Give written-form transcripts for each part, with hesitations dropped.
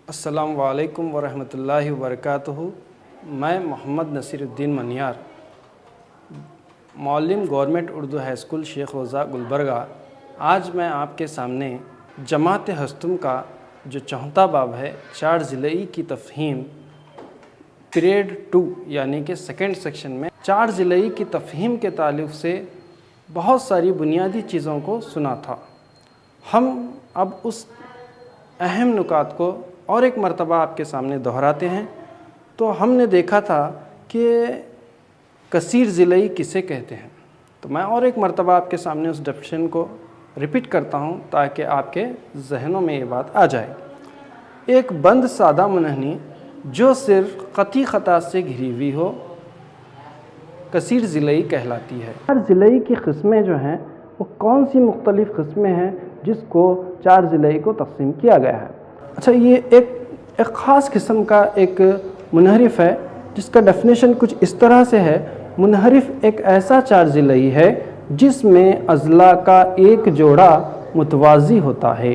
السلام علیکم ورحمۃ اللہ وبرکاتہ۔ میں محمد نصیر الدین منیار، معلم گورنمنٹ اردو ہائی اسکول شیخ روضہ گلبرگہ۔ آج میں آپ کے سامنے جماعت ہستم کا جو 4واں باب ہے، 4 ضلعی کی تفہیم، پیریڈ 2 یعنی کہ سیکنڈ سیکشن میں 4 ضلعی کی تفہیم کے تعلق سے بہت ساری بنیادی چیزوں کو سنا تھا۔ ہم اب اس اہم نکات کو اور ایک مرتبہ آپ کے سامنے دہراتے ہیں۔ تو ہم نے دیکھا تھا کہ کثیر ضلعی کسے کہتے ہیں، تو میں اور ایک مرتبہ آپ کے سامنے اس ڈیفینیشن کو ریپیٹ کرتا ہوں تاکہ آپ کے ذہنوں میں یہ بات آ جائے۔ ایک بند سادہ منحنی جو صرف قطعی خطا سے گھری ہوئی ہو کثیر ضلعی کہلاتی ہے۔ 4 ضلعی کی قسمیں جو ہیں وہ کون سی مختلف قسمیں ہیں جس کو 4 ضلعی کو تقسیم کیا گیا ہے؟ اچھا، یہ ایک خاص قسم کا ایک منحرف ہے جس کا ڈیفینیشن کچھ اس طرح سے ہے۔ منحرف ایک ایسا 4 ضلعی ہے جس میں اضلاع کا ایک جوڑا متوازی ہوتا ہے۔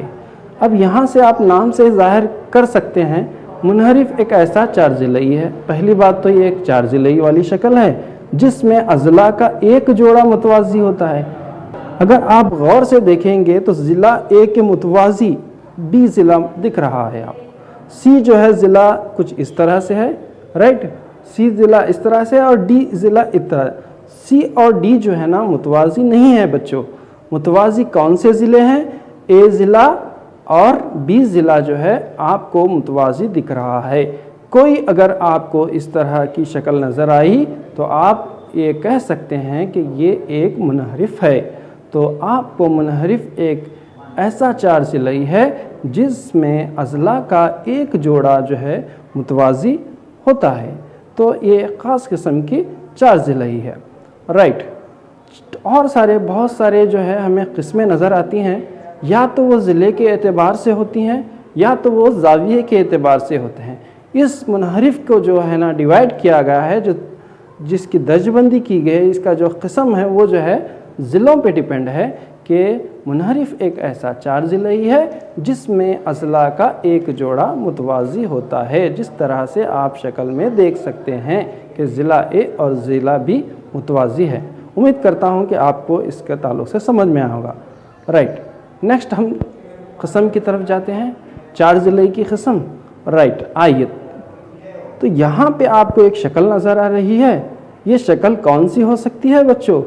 اب یہاں سے آپ نام سے ظاہر کر سکتے ہیں منحرف ایک ایسا 4 ضلعی ہے۔ پہلی بات تو یہ ایک 4 ضلعی والی شکل ہے جس میں اضلاع کا ایک جوڑا متوازی ہوتا ہے۔ اگر آپ غور سے دیکھیں گے تو ضلع اے کے متوازی بی ضلع دکھ رہا ہے آپ کو۔ سی جو ہے ضلع کچھ اس طرح سے ہے، رائٹ، سی ضلع اس طرح سے اور ڈی ضلع اس طرح۔ سی اور ڈی جو ہے نا متوازی نہیں ہے بچوں۔ متوازی کون سے ضلع ہیں؟ اے ضلع اور بی ضلع جو ہے آپ کو متوازی دکھ رہا ہے۔ کوئی اگر آپ کو اس طرح کی شکل نظر آئی تو آپ یہ کہہ سکتے ہیں کہ یہ ایک منحرف ہے۔ تو آپ کو منحرف ایک ایسا 4 ضلعی ہے جس میں اضلاع کا ایک جوڑا جو ہے متوازی ہوتا ہے۔ تو یہ خاص قسم کی 4 ضلعی ہے، رائٹ۔ اور بہت سارے جو ہے ہمیں قسمیں نظر آتی ہیں، یا تو وہ ضلع کے اعتبار سے ہوتی ہیں یا تو وہ زاویے کے اعتبار سے ہوتے ہیں۔ اس منحرف کو جو ہے نا ڈیوائڈ کیا گیا ہے، جس کی درجہ بندی کی گئی ہے، اس کا جو قسم ہے وہ جو ہے ضلعوں پہ ڈیپینڈ ہے کہ منحرف ایک ایسا 4 ضلعی ہے جس میں اضلاع کا ایک جوڑا متوازی ہوتا ہے، جس طرح سے آپ شکل میں دیکھ سکتے ہیں کہ ضلع اے اور ضلع بی متوازی ہے۔ امید کرتا ہوں کہ آپ کو اس کے تعلق سے سمجھ میں آیا ہوگا، رائٹ۔ نیکسٹ ہم قسم کی طرف جاتے ہیں، 4 ضلعی کی قسم، رائٹ۔ آئیے، تو یہاں پہ آپ کو ایک شکل نظر آ رہی ہے۔ یہ شکل کون سی ہو سکتی ہے بچوں؟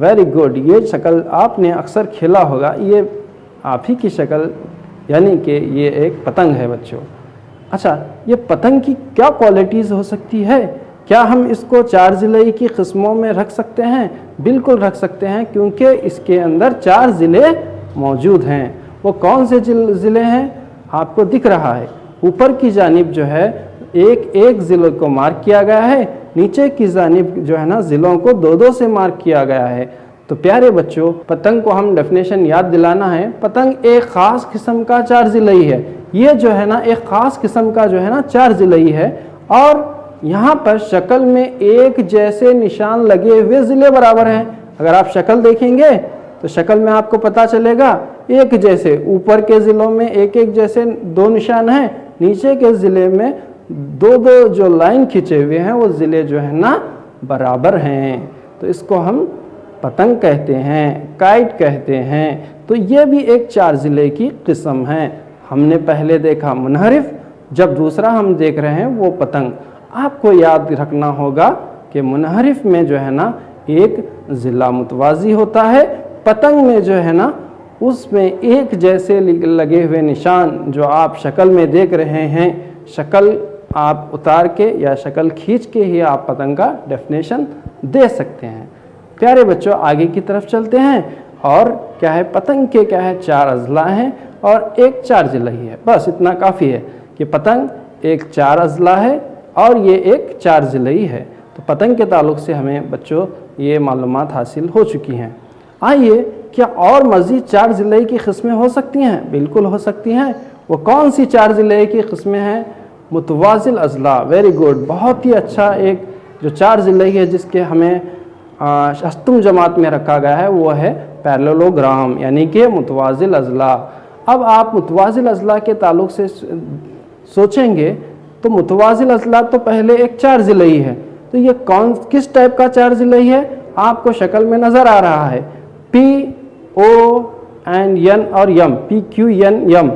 ویری گڈ، یہ شکل آپ نے اکثر کھیلا ہوگا، یہ آپ ہی کی شکل، یعنی کہ یہ ایک پتنگ ہے بچوں۔ اچھا، یہ پتنگ کی کیا کوالٹیز ہو سکتی ہے؟ کیا ہم اس کو 4 ضلعی کی قسموں میں رکھ سکتے ہیں؟ بالکل رکھ سکتے ہیں، کیونکہ اس کے اندر 4 ضلع موجود ہیں۔ وہ کون سے ضلع ہیں؟ آپ کو دکھ رہا ہے اوپر کی جانب جو ہے ایک ضلع کو مارک کیا گیا ہے، نیچے کی جانب جو ہے نا ضلعوں کو 2 سے مارک کیا گیا ہے۔ تو پیارے بچوں، پتنگ کو ہم ڈیفینیشن یاد دلانا ہے۔ پتنگ ایک خاص قسم کا 4 ضلعی ہے۔ یہ جو ہے نا ایک خاص قسم کا جو ہے نا 4 ضلعی ہے، اور یہاں پر شکل میں ایک جیسے نشان لگے ہوئے ضلع برابر ہیں۔ اگر آپ شکل دیکھیں گے تو شکل میں آپ کو پتا چلے گا ایک جیسے اوپر کے ضلعوں میں ایک جیسے 2 نشان ہیں، نیچے کے ضلع میں 2 جو لائن کھینچے ہوئے ہیں وہ ضلع جو ہے نا برابر ہیں۔ تو اس کو ہم پتنگ کہتے ہیں، کائٹ کہتے ہیں۔ تو یہ بھی ایک 4 ضلع کی قسم ہے۔ ہم نے پہلے دیکھا منحرف، جب دوسرا ہم دیکھ رہے ہیں وہ پتنگ۔ آپ کو یاد رکھنا ہوگا کہ منحرف میں جو ہے نا ایک ضلع متوازی ہوتا ہے، پتنگ میں جو ہے نا اس میں ایک جیسے لگے ہوئے نشان جو آپ شکل میں دیکھ رہے ہیں، شکل آپ اتار کے یا شکل کھینچ کے ہی آپ پتنگ کا ڈیفینیشن دے سکتے ہیں۔ پیارے بچوں، آگے کی طرف چلتے ہیں، اور کیا ہے پتنگ کے کیا ہے 4 اضلاع ہیں اور ایک 4 ضلعی ہے۔ بس اتنا کافی ہے کہ پتنگ ایک 4 اضلاع ہے اور یہ ایک 4 ضلعی ہے۔ تو پتنگ کے تعلق سے ہمیں بچوں یہ معلومات حاصل ہو چکی ہیں۔ آئیے، کیا اور مزید 4 ضلعی کی قسمیں ہو سکتی ہیں؟ بالکل ہو سکتی ہیں۔ وہ کون سی 4 ضلعی کی قسمیں ہیں؟ متوازی اضلاع، ویری گڈ، بہت ہی اچھا۔ ایک جو 4 ضلعی ہے جس کے ہمیں ہستم جماعت میں رکھا گیا ہے وہ ہے پیرالوگرام، یعنی کہ متوازی اضلاع۔ اب آپ متوازی اضلاع کے تعلق سے सोचेंगे तो मुतवाज़िल अज़ला तो पहले एक 4 ज़िलई है, तो ये किस टाइप का 4 ज़िलई है, आपको शक्ल में नज़र आ रहा है, P O एंड N और यम, P Q N यम,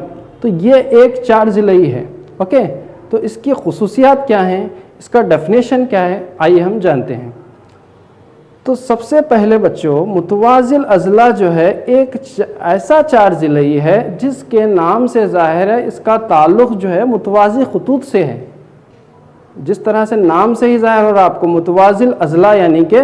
तो ये एक 4 ज़िलई है। ओके, तो इसकी खुसूसियात क्या हैं, इसका डेफिनेशन क्या है, आइए हम जानते हैं। तो सबसे पहले बच्चों, मुतवाज़िल अज़ला जो है एक ऐसा 4 ज़िलई है जिसके नाम से ज़ाहिर है इसका ताल्लुक़ जो है मुतवाज़ी ख़ुतूत से है। जिस तरह से नाम से ही ज़ाहिर हो रहा आपको मुतवाज़िल अज़ला, यानी कि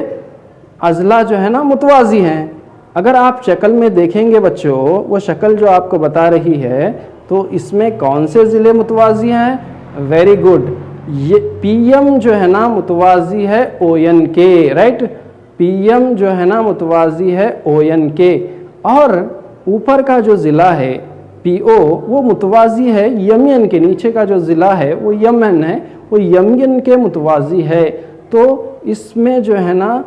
अज़ला जो है ना मुतवाज़ी हैं। अगर आप शक्ल में देखेंगे बच्चों, वो शक्ल जो आपको बता रही है, तो इसमें कौन से ज़िले मुतवाज़ी हैं, वेरी गुड, ये PM जो है ना मुतवाज़ी है ON के, राइट, PM जो है ना मुतवाज़ी है ON के, और ऊपर का जो ज़िला है PO वो मुतवाज़ी है यमन के, नीचे का जो ज़िला है वो यमन है, वो यमन के मुतवाज़ी है। तो इसमें जो है ना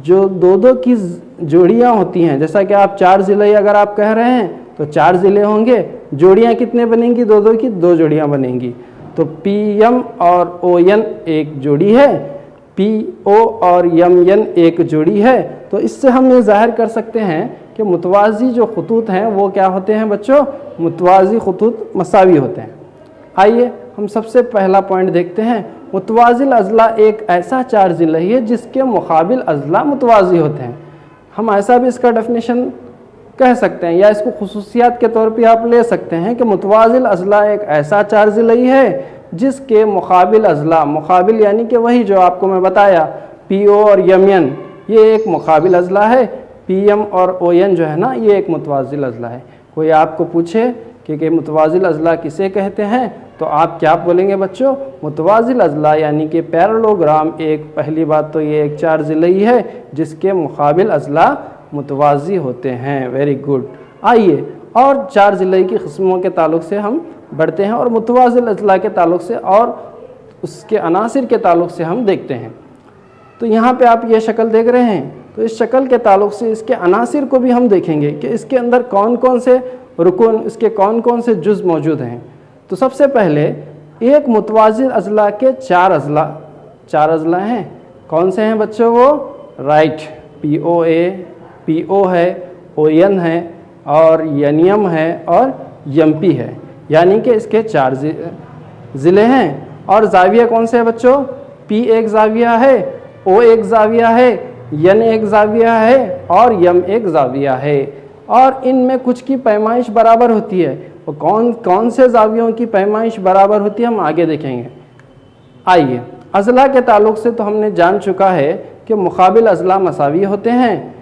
जो दो की जोड़ियाँ होती हैं, जैसा कि आप 4 ज़िले अगर आप कह रहे हैं तो 4 ज़िले होंगे, जोड़ियाँ कितने बनेंगी, दो की 2 जोड़ियाँ बनेंगी। तो PM और ON एक जोड़ी है, PO और YN एक जोड़ी है। तो इससे हम ये ज़ाहिर कर सकते हैं कि मुतवाज़ी जो ख़ुतूत हैं वो क्या होते हैं बच्चों, मुतवाज़ी ख़ुतूत मसावी होते हैं। आइए हम सबसे पहला पॉइंट देखते हैं। मुतवाज़िल अज़ला एक ऐसा 4 ज़िलई है जिसके मुकाबिल अज़ला मुतवाज़ी होते हैं। हम ऐसा भी इसका डेफिनेशन कह सकते हैं, या इसको खुसूसियात के तौर पे आप ले सकते हैं कि मुतवाज़िल अज़ला एक ऐसा 4 ज़िलई है जिसके मुकाबिल अज़ला, मुकाबिल यानी कि वही जो आपको मैं बताया PO और YN, ये एक मुकाबिल अज़ला है, PM और ON जो है ना ये एक मुतवाज़िल अज़ला है। कोई आपको पूछे कि मुतवाज़िल अज़ला किसे कहते हैं, तो आप क्या बोलेंगे बच्चों, मुतवाज़िल अज़ला यानी कि पैरेललोग्राम एक, पहली बात तो ये एक 4 ज़िलई है जिसके मुकाबिल अज़ला मुतवाज़ी होते हैं। Very good. आइए और 4 ज़िलई की किस्मों के ताल्लुक़ से हम बढ़ते हैं और मुतवाज़िल अज़ला के ताल्लुक़ से और उसके अनासिर के ताल्लुक़ से हम देखते हैं। तो यहाँ पे आप ये शक्ल देख रहे हैं, तो इस शक्ल के ताल्लुक़ से इसके अनासिर को भी हम देखेंगे कि इसके अंदर कौन कौन से रुकन, इसके कौन कौन से जुज़ मौजूद हैं। तो सबसे पहले एक मुतवाज़िल अज़ला के 4 अज़ला हैं। कौन से हैं बच्चों वो, राइट, POA, PO है, ON है और YM है और MP है, यानी कि इसके 4 ज़िले हैं। और ज़ाविया कौन से हैं बच्चों, P एक ज़ाविया है, O एक ज़ाविया है, N एक ज़ाविया है और M एक ज़ाविया है। और इनमें कुछ की पैमाइश बराबर होती है, वो कौन कौन से ज़ावियों की पैमाइश बराबर होती है हम आगे देखेंगे। आइए, अज़ला के ताल्लुक़ से तो हमने जान चुका है कि मुकाबिल अज़ला मसावी होते हैं।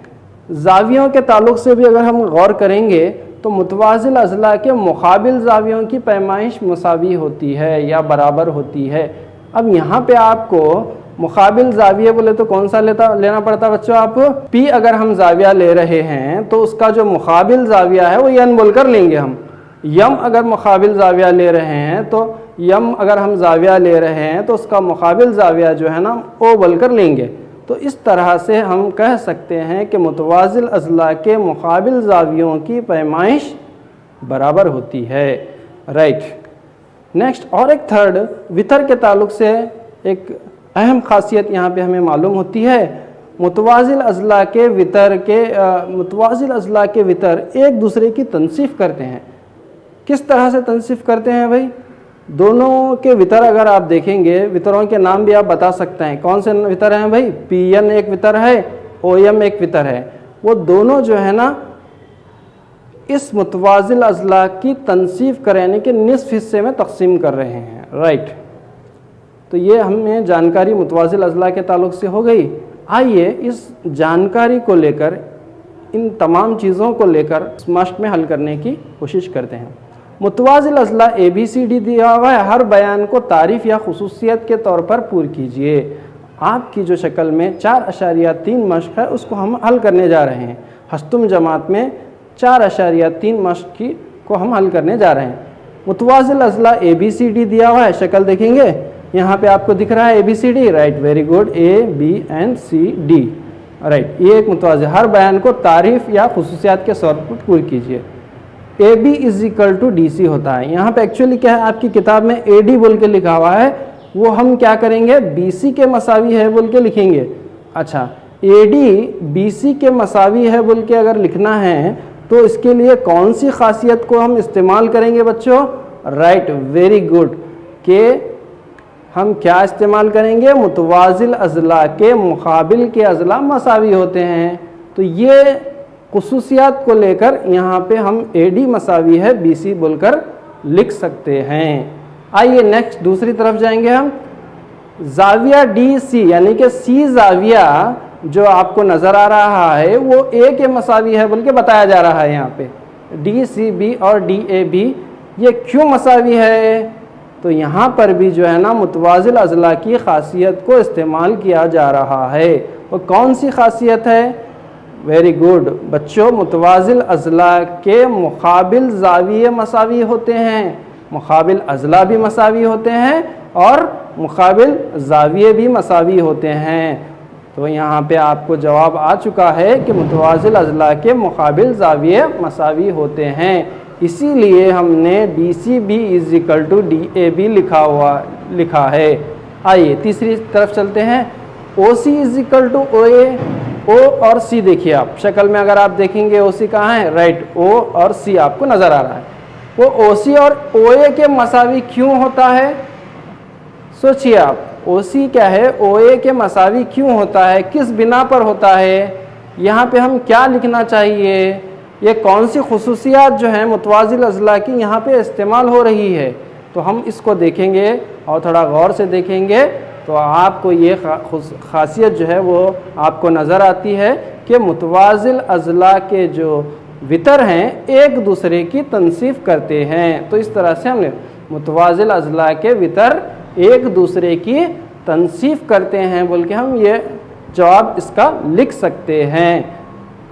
ज़ावियों के ताल्लुक़ से भी अगर हम गौर करेंगे तो मुतवाज़िल अज़ला के मुकाबिल ज़ावियों की पैमाइश मसावी होती है या बराबर होती है। अब यहाँ पे आपको मुकाबिल ज़ाविया बोले तो कौन सा लेना पड़ता बच्चों, आप P अगर हम ज़ाविया ले रहे हैं तो उसका जो मुकाबिल ज़ाविया है वो N बोलकर लेंगे हम। यम अगर मुकाबिल ज़ाविया ले रहे हैं तो यम अगर हम ज़ाविया ले रहे हैं तो उसका मुकाबिल ज़ाविया जो है ना O बोलकर लेंगे। तो इस तरह से हम कह सकते हैं कि मुतवाज़िल अज़ला के मुकाबिल ज़ावियों की पैमाइश बराबर होती है। राइट, नेक्स्ट और एक थर्ड वितर के ताल्लुक़ से एक अहम खासियत यहाँ पे हमें मालूम होती है। मुतवाज़िल अज़ला के वितर एक दूसरे की तनसीफ़ करते हैं। किस तरह से तनसीफ़ करते हैं भाई, दोनों के वितर अगर आप देखेंगे, वितरों के नाम भी आप बता सकते हैं। कौन से वितर हैं भाई, PN एक वितर है, OM एक वितर है। वो दोनों जो है ना इस मुतवाज़िल अज़ला की तनसीफ़ कराने के निस्फ़ हिस्से में तक़सीम कर रहे हैं। राइट, तो ये हमें जानकारी मुतवाज़िल अज़ला के ताल्लुक़ से हो गई। आइए इस जानकारी को लेकर, इन तमाम चीज़ों को लेकर इस मश्क में हल करने की कोशिश करते हैं। मुतवाज़िल अज़ला ABCD दिया हुआ है, हर बयान को तारीफ़ या खुसूसियत के तौर पर पूर कीजिए। आपकी जो शक्ल में 4.3 मश्क है उसको हम हल करने जा रहे हैं। हस्तुम जमात में 4.3 मश्क को हम हल करने जा रहे हैं। मुतवाज़िल अज़ला ABCD दिया हुआ है, शक्ल देखेंगे यहाँ पे आपको दिख रहा है ABCD, right, very good, A B and C D, right. ये एक मुतवाज़िल, हर बयान को तारीफ़ या खुसूसियात के तौर पर पूर कीजिए। AB is equal to DC होता है। यहाँ पे एक्चुअली क्या है, आपकी किताब में AD बोल के लिखा हुआ है, वो हम क्या करेंगे, BC के मसावी है बोल के लिखेंगे। अच्छा, AD BC के मसावी है बोल के अगर लिखना है तो इसके लिए कौन सी खासियत को हम इस्तेमाल करेंगे बच्चों? राइट, वेरी गुड, कि हम क्या इस्तेमाल करेंगे, मुतवाज़िल अज़ला के मुकाबिल के अज़ला मसावी होते हैं। तो ये खुसूसियात को लेकर यहाँ पे हम AD मसावी है BC बोलकर लिख सकते हैं। आइए नेक्स्ट दूसरी तरफ जाएंगे हम। ज़ाविया DC यानी कि C ज़ाविया जो आपको नज़र आ रहा है वो A के मसावी है बोल के बताया जा रहा है। यहाँ पे DCB और DAB ये क्यों मसावी है? तो यहाँ पर भी जो है ना मुतवाज़िल अज़ला की खासियत को इस्तेमाल किया जा रहा है। और कौन सी खासियत है? वेरी गुड बच्चों, मुतवाज़िल अज़ला के मुकाबिल ज़ाविये मसावी होते हैं। मुकाबिल अज़ला भी मसावी होते हैं और मुकाबिल ज़ाविये भी मसावी होते हैं। तो यहाँ पे आपको जवाब आ चुका है कि मुतवाज़िल अज़ला के मुकाबिल ज़ाविये मसावी होते हैं। इसीलिए हमने DCB is equal to DAB लिखा है। आइए तीसरी तरफ चलते हैं। OC is equal to OA। O और C देखिए आप शक्ल में अगर आप देखेंगे OC कहाँ है? राइट, O और C आपको नज़र आ रहा है। वो OC और OA के मसावी क्यों होता है? सोचिए आप, OC क्या है, OA के मसावी क्यों होता है, किस बिना पर होता है? यहाँ पे हम क्या लिखना चाहिए? ये कौन सी खुसूसियात जो हैं मुतवाज़िल अज़ला की यहाँ पे इस्तेमाल हो रही है? तो हम इसको देखेंगे और थोड़ा गौर से देखेंगे तो आपको ये खासियत जो है वो आपको नज़र आती है कि मुतवाज़िल अज़ला के जो वितर हैं एक दूसरे की तनसीफ करते हैं। तो इस तरह से हमने मुतवाज़िल अज़ला के वितर एक दूसरे की तनसीफ करते हैं बोल के हम ये जवाब इसका लिख सकते हैं।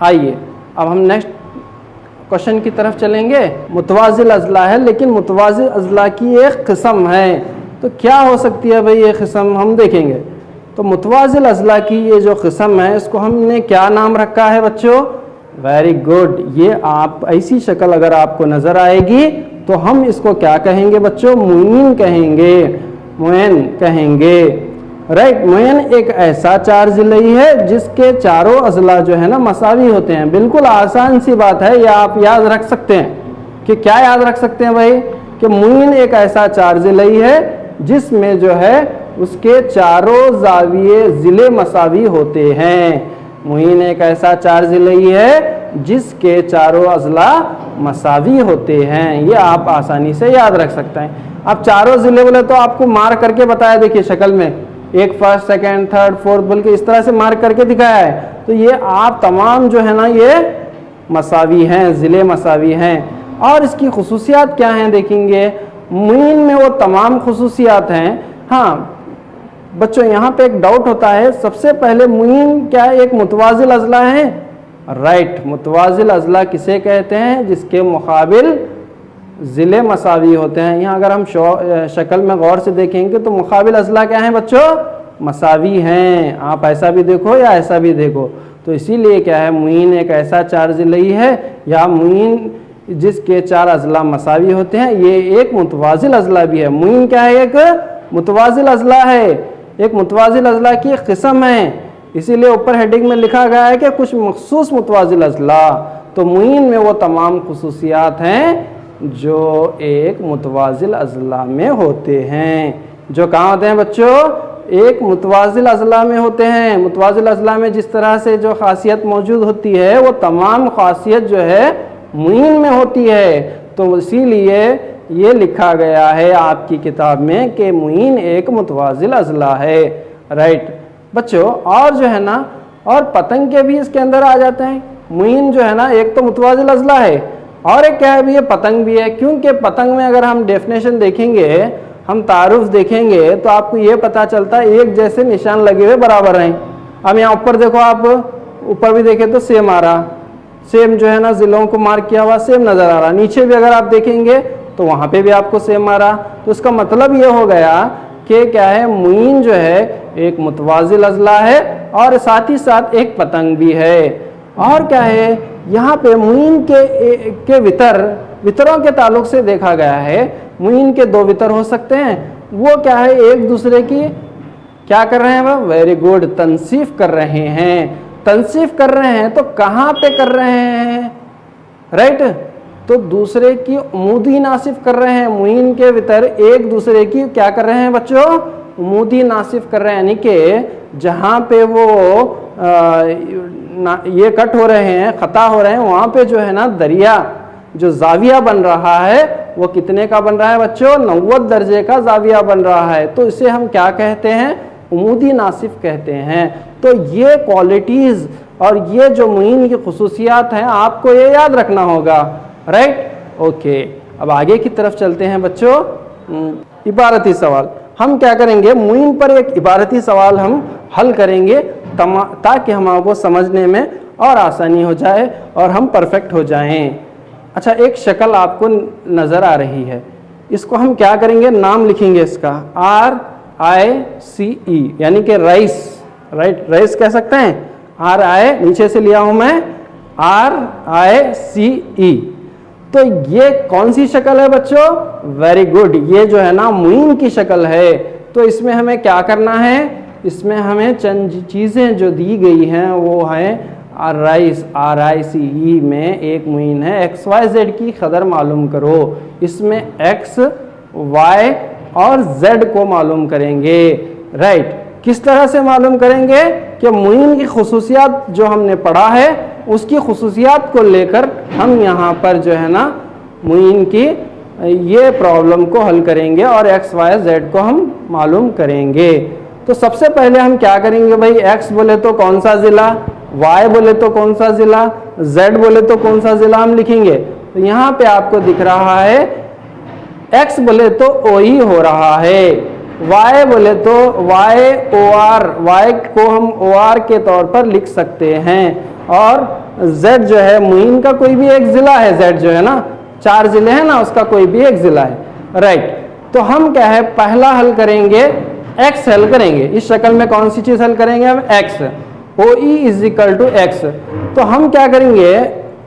आइए अब हम नेक्स्ट क्वेश्चन की तरफ चलेंगे। मुतवाज़िल अज़ला है लेकिन मुतवाज़िल अज़ला की एक किस्म है, तो क्या हो सकती है भाई ये किस्म, हम देखेंगे। तो मुतवाज़िल अज़ला की ये जो किस्म है इसको हमने क्या नाम रखा है बच्चों? वेरी गुड, ये आप ऐसी शक्ल अगर आपको नज़र आएगी तो हम इसको क्या कहेंगे बच्चों? मुइन कहेंगे, मुइन कहेंगे। राइट, मुइन एक ऐसा चार ज़िलई है जिसके चारों अज़ला जो है ना मसावी होते हैं। बिल्कुल आसान सी बात है, ये आप याद रख सकते हैं। कि क्या याद रख सकते हैं भाई? कि मुइन एक ऐसा चार ज़िलई है जिसमें जो है उसके चारों ज़ाविये ज़िले मसावी होते हैं। मुइन एक ऐसा चार ज़िलई है जिसके चारों अज़ला मसावी होते हैं। ये आप आसानी से याद रख सकते हैं। अब चारों ज़िले बोले तो आपको मार्क करके बताया, देखिए शक्ल में एक फर्स्ट सेकंड थर्ड फोर्थ बोल के इस तरह से मार्क करके दिखाया है। तो ये आप तमाम जो है ना ये मसावी हैं, ज़िले मसावी हैं। और इसकी खुसूसियात क्या हैं देखेंगे। मुइन में वो तमाम खुसूसियात हैं। हाँ बच्चों, यहाँ पे एक डाउट होता है। सबसे पहले मुइन क्या एक मुतवाज़िल अज़ला है? राइट, मुतवाज़िल अज़ला किसे कहते हैं? जिसके मुकाबिल ज़िले मसावी होते हैं। यहाँ अगर हम शक्ल में गौर से देखेंगे तो मुकाबिल अज़ला क्या है बच्चों? मसावी हैं। आप ऐसा भी देखो या ऐसा भी देखो। तो इसीलिए क्या है, मुइन एक ऐसा चार ज़िलई है या मुइन जिसके चार अज़ला मसावी होते हैं, ये एक मुतवाज़िल अज़ला भी है। मुइन क्या है? एक मुतवाज़िल अज़ला है, एक मुतवाज़िल अज़ला की किस्म है। इसीलिए ऊपर हेडिंग में लिखा गया है कि कुछ मखसूस मुतवाज़िल अज़ला। तो मुइन में वो तमाम खुसूसियात हैं जो एक मुतवाज़िल अज़ला में होते हैं। जो कहाँ होते हैं बच्चों? एक मुतवाज़िल अज़ला में होते हैं। मुतवाज़िल अज़ला में जिस तरह से जो खासियत मौजूद होती है वो तमाम खासियत जो है मुइन में होती है। तो इसीलिए ये लिखा गया है आपकी किताब में कि मुइन एक मुतवाज़िल अज़ला है। राइट बच्चों, और जो है ना और पतंग के भी इसके अंदर आ जाते हैं। मुइन जो है ना एक तो मुतवाज़िल अज़ला है और एक क्या है भी, ये पतंग भी है। क्योंकि पतंग में अगर हम डेफिनेशन देखेंगे, हम तारुफ देखेंगे तो आपको ये पता चलता है एक जैसे निशान लगे हुए बराबर हैं। अब यहाँ ऊपर देखो, आप ऊपर भी देखें तो सेम आ रहा, सेम जो है ना ज़िलों को मार्क किया हुआ सेम नज़र आ रहा। नीचे भी अगर आप देखेंगे तो वहाँ पे भी आपको सेम आ रहा। तो इसका मतलब ये हो गया कि क्या है, मुइन जो है एक मुतवाज़िल अज़ला है और साथ ही साथ एक पतंग भी है। और क्या है यहाँ पे मुइन के वितरों के ताल्लुक से देखा गया है। मुइन के दो वितर हो सकते हैं, वो क्या है, एक दूसरे की क्या कर रहे हैं, वह वेरी गुड तनसीफ कर रहे हैं। तनसीफ कर रहे हैं तो कहाँ पे कर रहे हैं, राइट, तो दूसरे की उमूदी नासिफ कर रहे हैं। मुइन के वितर एक दूसरे की क्या कर रहे हैं बच्चों, उमूदी नासिफ कर रहे हैं, यानी कि जहाँ पे वो ये कट हो रहे हैं, खता हो रहे हैं, वहाँ पे जो है ना दरिया जो जाविया बन रहा है वो कितने का बन रहा है बच्चों, 90 दर्जे का जाविया बन रहा है। तो इसे हम क्या कहते हैं, उमूदी नासिफ कहते हैं। तो ये क्वालिटीज़ और ये जो मुइन की खुसूसियात हैं आपको ये याद रखना होगा, राइट। ओके, अब आगे की तरफ चलते हैं बच्चों। इबारती सवाल हम क्या करेंगे, मुइन पर एक इबारती सवाल हम हल करेंगे ताकि हमको समझने में और आसानी हो जाए और हम परफेक्ट हो जाएं। अच्छा, एक शक्ल आपको नज़र आ रही है, इसको हम क्या करेंगे, नाम लिखेंगे इसका RICE, यानी कि राइस, राइट, राइस कह सकते हैं। RI नीचे से लिया हूं मैं, RICE। तो ये कौन सी शक्ल है बच्चों, वेरी गुड, ये जो है ना मुइन की शक्ल है। तो इसमें हमें क्या करना है, इसमें हमें चंद चीज़ें जो दी गई हैं वो है राइस, RICE में एक मुइन है, XYZ की कदर मालूम करो। इसमें X, Y और Z को मालूम करेंगे, राइट। किस तरह से मालूम करेंगे कि मुइन की खुसूसियात जो हमने पढ़ा है उसकी खुसूसियात को लेकर हम यहाँ पर जो है ना मुइन की ये प्रॉब्लम को हल करेंगे और XYZ को हम मालूम करेंगे। तो सबसे पहले हम क्या करेंगे भाई, X बोले तो कौन सा ज़िला, Y बोले तो कौन सा ज़िला, Z बोले तो कौन सा ज़िला हम लिखेंगे। तो यहाँ पे आपको दिख रहा है X बोले तो OE हो रहा है, Y बोले तो YOR, Y को हम OR के तौर पर लिख सकते हैं, और Z जो है मुइन का कोई भी एक ज़िला है, Z जो है ना 4 ज़िले हैं ना, उसका कोई भी एक ज़िला है, राइट। तो हम क्या है, पहला हल करेंगे X हल करेंगे। इस शक्ल में कौन सी चीज़ हल करेंगे हम, X, OE is equal to X। तो हम क्या करेंगे,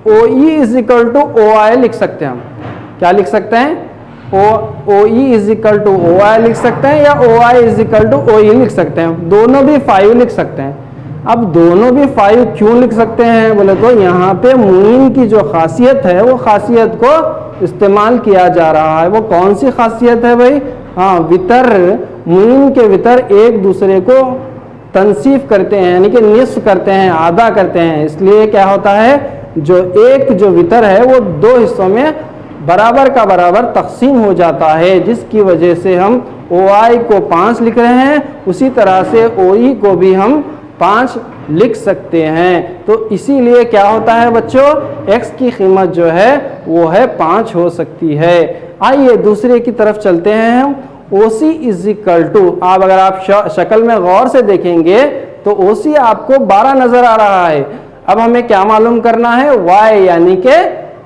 OE is equal to OI लिख सकते हैं। हम क्या लिख सकते हैं, OE is equal to OI लिख सकते हैं, या OI is equal to OE लिख सकते हैं। दोनों भी 5 लिख सकते हैं। अब दोनों भी 5 क्यों लिख सकते हैं बोले तो यहाँ पे मुइन की जो खासियत है वो खासियत को इस्तेमाल किया जा रहा है। वो कौन सी खासियत है भाई, हाँ, वितर, मुइन के वितर एक दूसरे को तनसीफ करते हैं, यानी कि निस्फ करते हैं, आधा करते हैं। इसलिए क्या होता है, जो वितर है वो 2 हिस्सों में बराबर का बराबर तकसीम हो जाता है, जिसकी वजह से हम OI को 5 लिख रहे हैं, उसी तरह से OE को भी हम 5 लिख सकते हैं। तो इसीलिए क्या होता है बच्चों, X की कीमत जो है वो है 5 हो सकती है। आइए दूसरे की तरफ चलते हैं हम। OC इज इक्वल टू, आप अगर आप शक्ल में गौर से देखेंगे तो OC आपको 12 नजर आ रहा है। अब हमें क्या मालूम करना है, Y यानी कि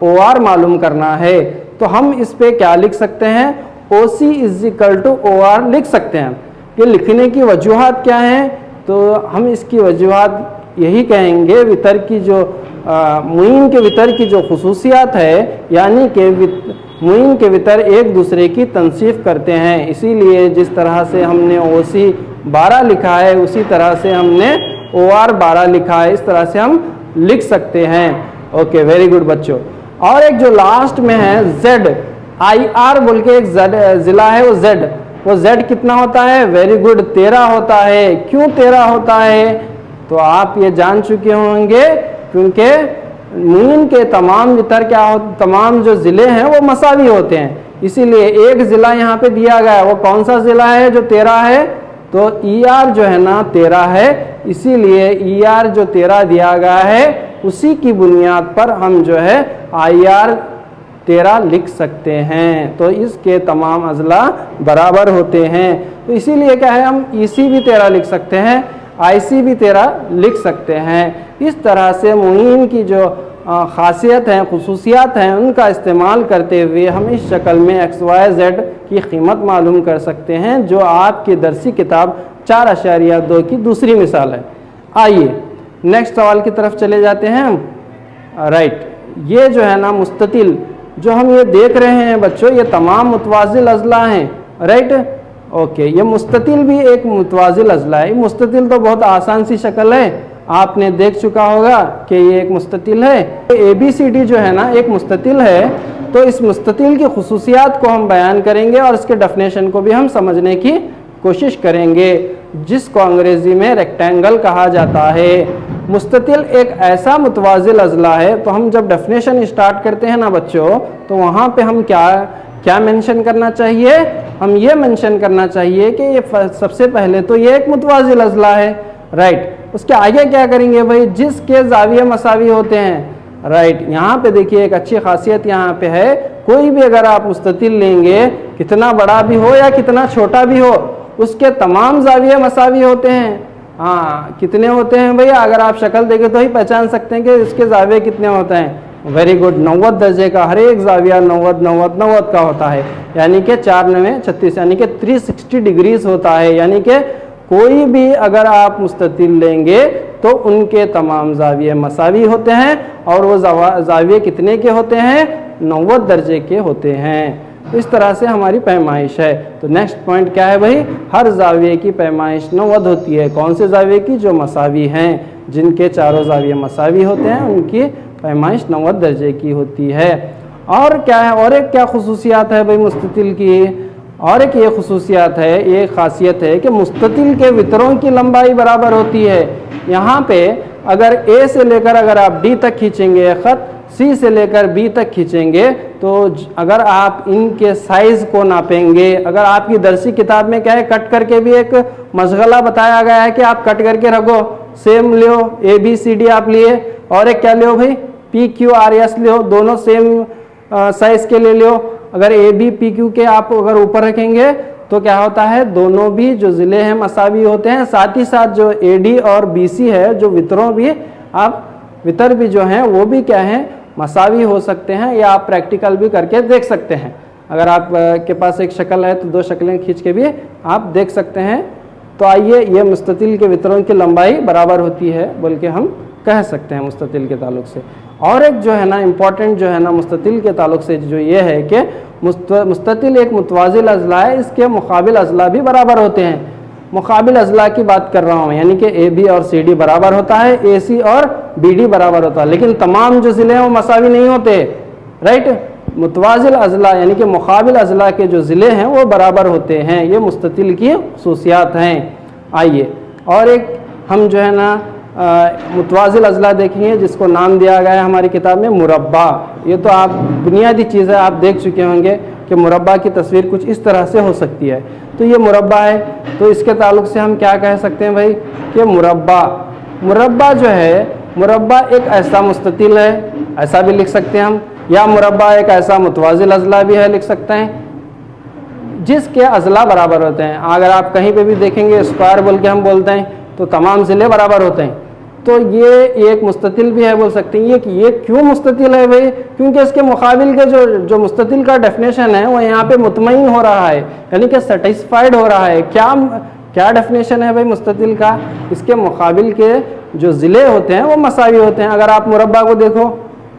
OR मालूम करना है। तो हम इस पे क्या लिख सकते हैं, OC is equal to OR लिख सकते हैं। ये लिखने की वजूहात क्या हैं, तो हम इसकी वजूहात यही कहेंगे, वितर की जो मुइन के वितर की जो खुसूसियात है, यानी कि मुइन के वितर एक दूसरे की तनसीफ करते हैं। इसीलिए जिस तरह से हमने OC 12 लिखा है उसी तरह से हमने OR 12 लिखा है, इस तरह से हम लिख सकते हैं। ओके, वेरी गुड बच्चों। और एक जो लास्ट में है Z, IR बोल के एक ज़िला है, वो Z कितना होता है, वेरी गुड 13 होता है। क्यों 13 होता है, तो आप ये जान चुके होंगे, क्योंकि मुइन के तमाम वितर क्या हो, तमाम जो ज़िले हैं वो मसावी होते हैं। इसीलिए एक ज़िला यहाँ पे दिया गया है, वो कौन सा ज़िला है जो 13 है, तो ER जो है ना 13 है। इसीलिए ER जो 13 दिया गया है उसी की बुनियाद पर हम जो है IR 13 लिख सकते हैं। तो इसके तमाम अज़ला बराबर होते हैं। तो इसीलिए क्या है, हम EC भी 13 लिख सकते हैं, IC भी 13 लिख सकते हैं। इस तरह से मुइन की जो खासियत हैं, खुसूसियात हैं, उनका इस्तेमाल करते हुए हम इस शक्ल में XYZ की कीमत मालूम कर सकते हैं, जो आपकी दरसी किताब 4.2 की दूसरी मिसाल है। आइए नेक्स्ट सवाल की तरफ चले जाते हैं। राइट, ये जो है ना मुस्ततिल जो हम ये देख रहे हैं बच्चों, ये तमाम मुतवाज़िल अज़ला हैं। राइट, ओके, ये मुस्ततिल भी एक मुतवाज़िल अज़ला है। मुस्ततिल तो बहुत आसान सी शक्ल है, आपने देख चुका होगा कि ये एक मुस्ततिल है। ABCD जो है ना एक मुस्ततिल है, तो इस मुस्ततिल की खुसूसियात को हम बयान करेंगे और इसके डेफिनेशन को भी हम समझने की कोशिश करेंगे, जिसको अंग्रेज़ी में रेक्टेंगल कहा जाता है। मुस्ततिल एक ऐसा मुतवाज़िल अज़ला है, तो हम जब डेफिनेशन स्टार्ट करते हैं ना बच्चों, तो वहाँ पे हम क्या मेंशन करना चाहिए? हम ये मेंशन करना चाहिए कि ये सबसे पहले तो ये एक मुतवाज़िल अज़ला है। राइट, उसके आगे क्या करेंगे भाई? जिसके ज़ाविये मसावी होते हैं। राइट, यहाँ पे देखिए एक अच्छी खासियत यहाँ पे है, कोई भी अगर आप मुस्ततिल लेंगे, कितना बड़ा भी हो या कितना छोटा भी हो, उसके तमाम ज़ाविये मसावी होते हैं। हाँ, कितने होते हैं भैया? अगर आप शक्ल देखें तो ही पहचान सकते हैं कि इसके ज़ाविये कितने होते हैं। वेरी गुड, 90 दर्जे का हर एक ज़ाविया 90 का होता है, यानी कि 4 9 36, यानी कि 360 डिग्रीज होता है। यानी कि कोई भी अगर आप मुस्ततिल लेंगे तो उनके तमाम ज़ाविये मसावी होते हैं, और वो ज़ाविये कितने के होते हैं? 90 दर्जे के होते हैं। इस तरह से हमारी पैमाइश है। तो नेक्स्ट पॉइंट क्या है भाई? हर ज़ाविये की पैमाइश 90 होती है। कौन से ज़ाविये की? जो मसावी हैं, जिनके चारों ज़ाविये मसावी होते हैं, उनकी पैमाइश 90 दर्जे की होती है। और क्या है, और एक क्या खुसूसियात है भाई मुस्ततिल की? और एक ये खुसूसियात है, ये खासियत है कि मुस्ततिल के वितरों की लंबाई बराबर होती है। यहाँ पे अगर A से लेकर अगर आप D तक खींचेंगे ख़त, C से लेकर B तक खींचेंगे, तो अगर आप इनके साइज़ को नापेंगे, अगर आपकी दरसी किताब में क्या है, कट करके भी एक मशगला बताया गया है कि आप कट करके रखो, सेम लियो, ABCD आप लिए, और एक क्या लियो भाई? PQRS लियो, दोनों सेम साइज़ के ले लियो। अगर AB PQ के आप अगर ऊपर रखेंगे तो क्या होता है? दोनों भी जो ज़िले हैं मसावी होते हैं, साथ ही साथ जो AD और BC है, जो वितरों भी आप वितर भी जो हैं वो भी क्या हैं? मसावी हो सकते हैं, या आप प्रैक्टिकल भी करके देख सकते हैं। अगर आप के पास एक शक्ल है तो 2 शक्लें खींच के भी आप देख सकते हैं। तो आइए, ये मुस्ततिल के वितरों की लंबाई बराबर होती है बोल के हम कह सकते हैं मुस्ततिल के ताल्लुक से। और एक जो है ना इम्पॉर्टेंट जो है ना मुस्ततिल के ताल्लुक से जो ये है कि मुस्ततिल एक मुतवाज़िल अज़ला है, इसके मुकाबिल अज़ला भी बराबर होते हैं। मुकाबिल अज़ला की बात कर रहा हूँ, यानी कि AB और CD बराबर होता है, AC और BD बराबर होता है, लेकिन तमाम जो ज़िले हैं वो मसावी नहीं होते। राइट, मुतवाज़िल अज़ला यानी कि मुकाबिल अज़ला के जो ज़िले हैं वो बराबर होते हैं। ये मुस्ततिल की खुसूसियात हैं। आइए, और एक हम जो है ना मुतवाज़िल अज़ला देखेंगे, जिसको नाम दिया गया है हमारी किताब में मुरब्बा। ये तो आप बुनियादी चीज़ है, आप देख चुके होंगे कि मुरब्बा की तस्वीर कुछ इस तरह से हो सकती है। तो ये मुरब्बा है, तो इसके ताल्लुक से हम क्या कह सकते हैं भाई कि मुरब्बा जो है, मुरब्बा एक ऐसा मुस्ततिल है, ऐसा भी लिख सकते हैं हम, या मुरब्बा एक ऐसा मुतवाज़िल अज़ला भी है, लिख सकते हैं, जिसके अज़ला बराबर होते हैं। अगर आप कहीं पे भी देखेंगे स्क्वायर बोल के हम बोलते हैं, तो तमाम ज़िले बराबर होते हैं। तो ये एक मुस्ततिल भी है बोल सकते हैं। ये क्यों मुस्ततिल है भाई? क्योंकि इसके मुकाबिल के जो मुस्ततिल का डेफिनेशन है वो यहाँ पे मुतमईन हो रहा है, यानी कि सेटिस्फाइड हो रहा है। क्या डेफिनेशन है भाई मुस्ततिल का? इसके मुकाबिल के जो ज़िले होते हैं वो मसावी होते हैं। अगर आप मुरब्बा को देखो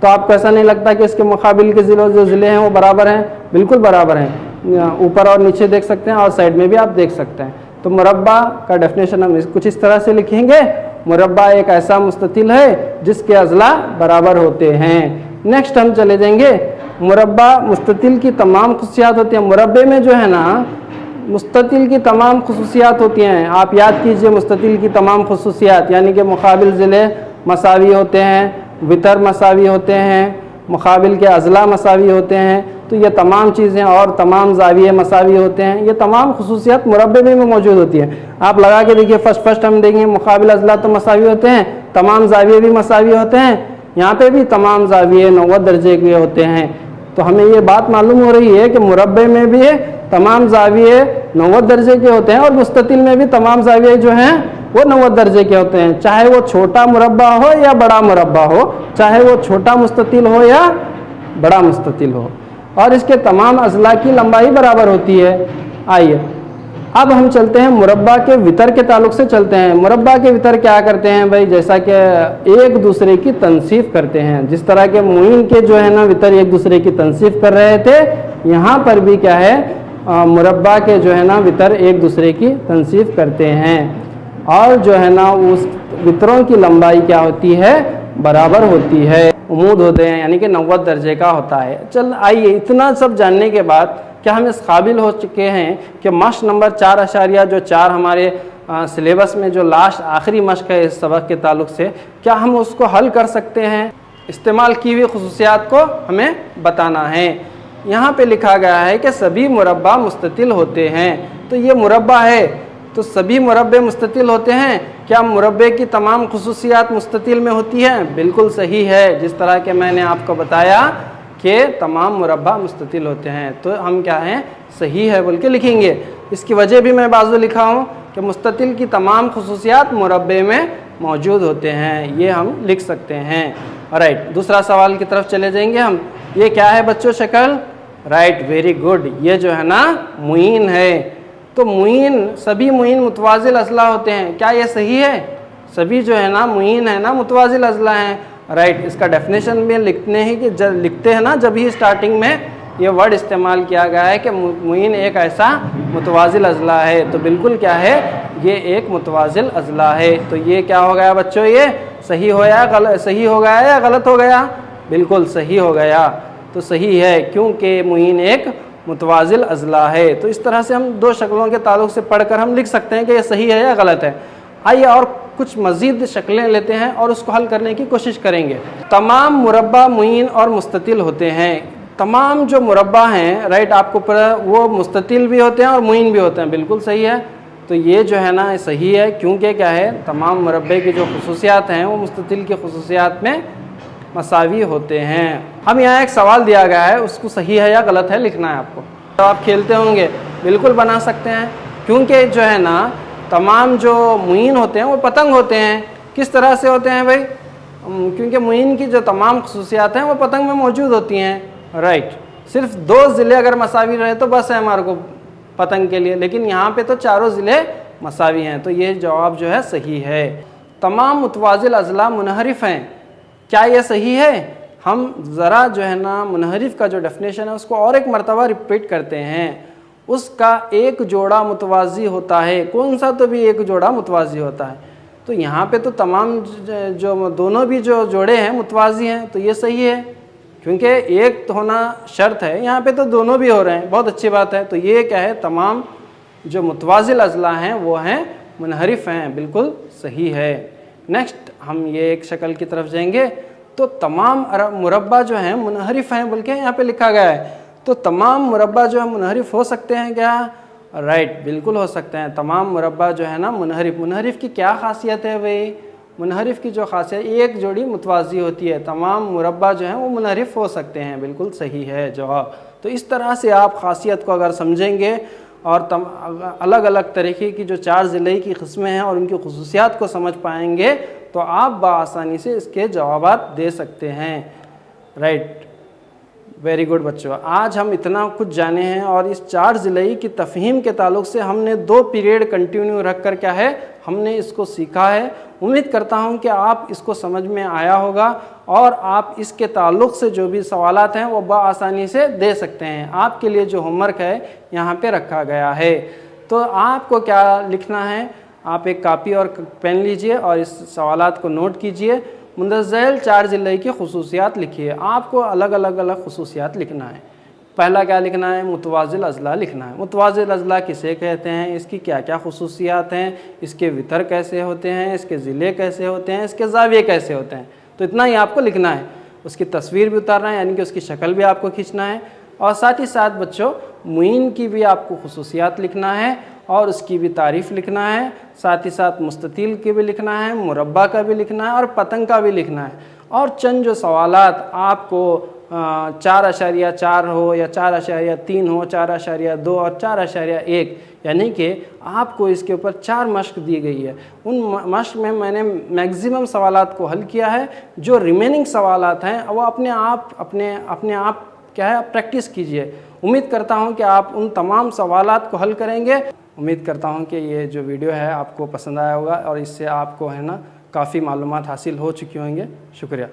तो आपको ऐसा नहीं लगता कि इसके मुकाबिल के जो ज़िले हैं वो बराबर हैं? बिल्कुल बराबर हैं। ऊपर और नीचे देख सकते हैं और साइड में भी आप देख सकते हैं। तो मुरब्बा का डेफिनेशन हम कुछ इस तरह से लिखेंगे, मुरब्बा एक ऐसा मुस्ततिल है जिसके अज़ला बराबर होते हैं। नेक्स्ट हम चले जाएंगे, मुरब्बा मुस्ततिल की तमाम खुसूसियात होती हैं। मुरब्बे में जो है ना मुस्ततिल की तमाम खुसूसियात होती हैं। आप याद कीजिए मुस्ततिल की तमाम खुसूसियात, यानी कि मुकाबिल ज़िले मसावी होते हैं, वितर मसावी होते हैं, मुकाबिल के अज़ला मसावी होते हैं। तो ये तमाम चीज़ें, और तमाम ज़ाविये मसावी होते हैं, ये तमाम खुसूसियात मुरब्बे में मौजूद होती हैं। आप लगा के देखिए, फर्स्ट हम देखेंगे मुकाबिल अज़ला तो मसावी होते हैं, तमाम ज़ाविये भी मसावी होते हैं। यहाँ पे भी तमाम ज़ाविये 90 दर्जे के होते हैं। तो हमें ये बात मालूम हो रही है कि मुरब्बे में भी तमाम ज़ाविये 90 दर्जे के होते हैं, और मुस्ततिल में भी तमाम ज़ाविये जो हैं वो 90 दर्जे के होते हैं। चाहे वो छोटा मुरब्बा हो या बड़ा मुरब्बा हो, चाहे वो छोटा मुस्ततिल हो या बड़ा मुस्ततिल हो, और इसके तमाम अज़ला की लंबाई बराबर होती है। आइए, अब हम चलते हैं मुरब्बा के वितर के ताल्लुक से चलते हैं। मुरब्बा के वितर क्या करते हैं भाई, जैसा कि एक दूसरे की तनसीफ करते हैं, जिस तरह के मुइन के जो है ना वितर एक दूसरे की तनसीफ कर रहे थे, यहाँ पर भी क्या है मुरब्बा के जो है ना वितर एक दूसरे की तनसीफ करते हैं, और जो है ना उस वितरों की लंबाई क्या होती है, बराबर होती है, उमूद होते हैं, यानी कि 90 दर्जे का होता है। चल आइए, इतना सब जानने के बाद क्या हम इस काबिल हो चुके हैं कि मश्क नंबर 4.4 हमारे सिलेबस में जो लास्ट आखिरी मश्क है इस सबक के ताल्लुक से, क्या हम उसको हल कर सकते हैं? इस्तेमाल की हुई खुसूसियात को हमें बताना है। यहाँ पे लिखा गया है कि सभी मुरब्बा मुस्ततिल होते हैं। तो ये मुरब्बा है तो सभी मुरब्बे मुस्ततिल होते हैं। क्या मुरब्बे की तमाम खुसूसियात मुस्ततिल में होती हैं? बिल्कुल सही है। जिस तरह के मैंने आपको बताया कि तमाम मुरब्बा मुस्ततिल होते हैं, तो हम क्या हैं, सही है बोल के लिखेंगे। इसकी वजह भी मैं बाजू लिखा हूँ कि मुस्ततिल की तमाम खुसूसियात मुरब्बे में मौजूद होते हैं, ये हम लिख सकते हैं। राइट, दूसरा सवाल की तरफ चले जाएंगे हम। ये क्या है बच्चों, शक्ल? राइट, वेरी गुड, ये जो है ना मुइन है। तो मुइन, सभी मुइन मुतवाजिल अज़ला होते हैं, क्या ये सही है? सभी जो है ना मुइन है ना मुतवाजिल अज़ला हैं। राइट, इसका डेफिनेशन में लिखते हैं कि लिखते हैं ना, जब ही स्टार्टिंग में ये वर्ड इस्तेमाल किया गया है कि मुइन एक ऐसा मुतवाजिल अज़ला है, तो बिल्कुल क्या है, ये एक मुतवाजिल अज़ला है। तो ये क्या हो गया बच्चों, ये सही हो या सही हो गया या गलत हो गया? बिल्कुल सही हो गया। तो सही है, क्योंकि मुइन एक मुतवाजिल अज़ला है। तो इस तरह से हम दो शक्लों के ताल्लुक से पढ़कर हम लिख सकते हैं कि ये सही है या गलत है। आइए और कुछ मज़ीद शक्लें लेते हैं और उसको हल करने की कोशिश करेंगे। तमाम मुरब्बा मुइन और मुस्ततिल होते हैं। तमाम जो मुरब्बा हैं, राइट, आपको पता, वो मुस्ततिल भी होते हैं और मुइन भी होते हैं, बिल्कुल सही है। तो ये जो है ना सही है, क्योंकि क्या है, तमाम मुरब्बे की जो खुसूसियात हैं वो मुस्ततिल की खुसूसियात में मसावी होते हैं। अब यहाँ एक सवाल दिया गया है, उसको सही है या गलत है लिखना है आपको। तो आप खेलते होंगे, बिल्कुल बना सकते हैं, क्योंकि जो है ना तमाम जो मुइन होते हैं वो पतंग होते हैं। किस तरह से होते हैं भाई? क्योंकि मुइन की जो तमाम खुसूसियात हैं वो पतंग में मौजूद होती हैं। राइट, सिर्फ 2 ज़िले अगर मसावी रहे तो बस है हमारे को पतंग के लिए, लेकिन यहाँ पे तो चारों ज़िले मसावी हैं, तो ये जवाब जो है सही है। तमाम मुतवाजिल अज़ला मुनहरिफ हैं, क्या ये सही है? हम ज़रा जो है ना मुनहरिफ का जो डेफिनेशन है उसको और एक मरतबा रिपीट करते हैं। उसका एक जोड़ा मुतवाज़ी होता है। कौन सा? तो भी एक जोड़ा मुतवाज़ी होता है। तो यहाँ पे तो तमाम जो दोनों भी जो जोड़े हैं मुतवाज़ी हैं, तो ये सही है, क्योंकि एक तो होना शर्त है, यहाँ पे तो दोनों भी हो रहे हैं, बहुत अच्छी बात है। तो ये क्या है, तमाम जो मुतवाज़िल अज़ला हैं वो हैं मुनहरिफ हैं, बिल्कुल सही है। नेक्स्ट हम ये एक शक्ल की तरफ जाएंगे। तो तमाम मुरब्बा जो हैं मुनहरिफ हैं बोल के यहाँ पे लिखा गया है। तो तमाम मुरब्बा जो है मुनहरिफ हो सकते हैं क्या? राइट, बिल्कुल हो सकते हैं। तमाम मुरब्बा जो है ना मुनहरिफ की क्या खासियत है भाई? मुनहरिफ की जो खासियत, एक जोड़ी मुतवाज़ी होती है, तमाम मुरब्बा जो हैं वो मुनहरिफ हो सकते हैं, बिल्कुल सही है जवाब। तो इस तरह से आप खासियत को अगर समझेंगे और अलग अलग तरीके की जो 4 ज़िले की किस्में हैं और उनकी खुसूसियात को समझ पाएंगे तो आप बआसानी से इसके जवाबात दे सकते हैं। राइट, वेरी गुड बच्चों, आज हम इतना कुछ जाने हैं और इस 4 ज़िले की तफ़हीम के ताल्लुक से हमने 2 पीरियड कंटिन्यू रख कर क्या है, हमने इसको सीखा है। उम्मीद करता हूं कि आप इसको समझ में आया होगा और आप इसके ताल्लुक से जो भी सवालात हैं वो बआसानी से दे सकते हैं। आपके लिए जो होमवर्क है यहाँ पे रखा गया है। तो आपको क्या लिखना है, आप एक कापी और पेन लीजिए और इस सवालात को नोट कीजिए। मुंदज़ैल 4 ज़िले की खुसूसियात लिखिए। आपको अलग अलग खुसूसियात लिखना है। पहला क्या लिखना है, मुतवाज़िल अज़ला लिखना है। मुतवाज़िल अज़ला किसे कहते हैं, इसकी क्या क्या खुसूसियात हैं, इसके वितर कैसे होते हैं, इसके ज़िले कैसे होते हैं, इसके ज़ाविये कैसे होते हैं, तो इतना ही आपको लिखना है। उसकी तस्वीर भी उतारना है, यानी कि उसकी शक्ल भी आपको खींचना है। और साथ ही साथ बच्चों मुइन की भी आपको खुसूसियात लिखना है और उसकी भी तारीफ़ लिखना है। साथ ही साथ मुस्ततिल की भी लिखना है, मुरब्बा का भी लिखना है और पतंग का भी लिखना है। और चंद जो सवालात आपको 4.4 हो या 4.3 हो, 4.2 और 4.1, यानी कि आपको इसके ऊपर 4 मश्क दी गई है। उन मश्क में मैंने मैक्सिमम सवालात को हल किया है। जो रिमेनिंग सवालात हैं वो अपने आप क्या है, प्रैक्टिस कीजिए। उम्मीद करता हूं कि आप उन तमाम सवालात को हल करेंगे। امید کرتا ہوں کہ یہ جو ویڈیو ہے آپ کو پسند آیا ہوگا اور اس سے آپ کو ہے نا کافی معلومات حاصل ہو چکی ہوں گے. شکریہ.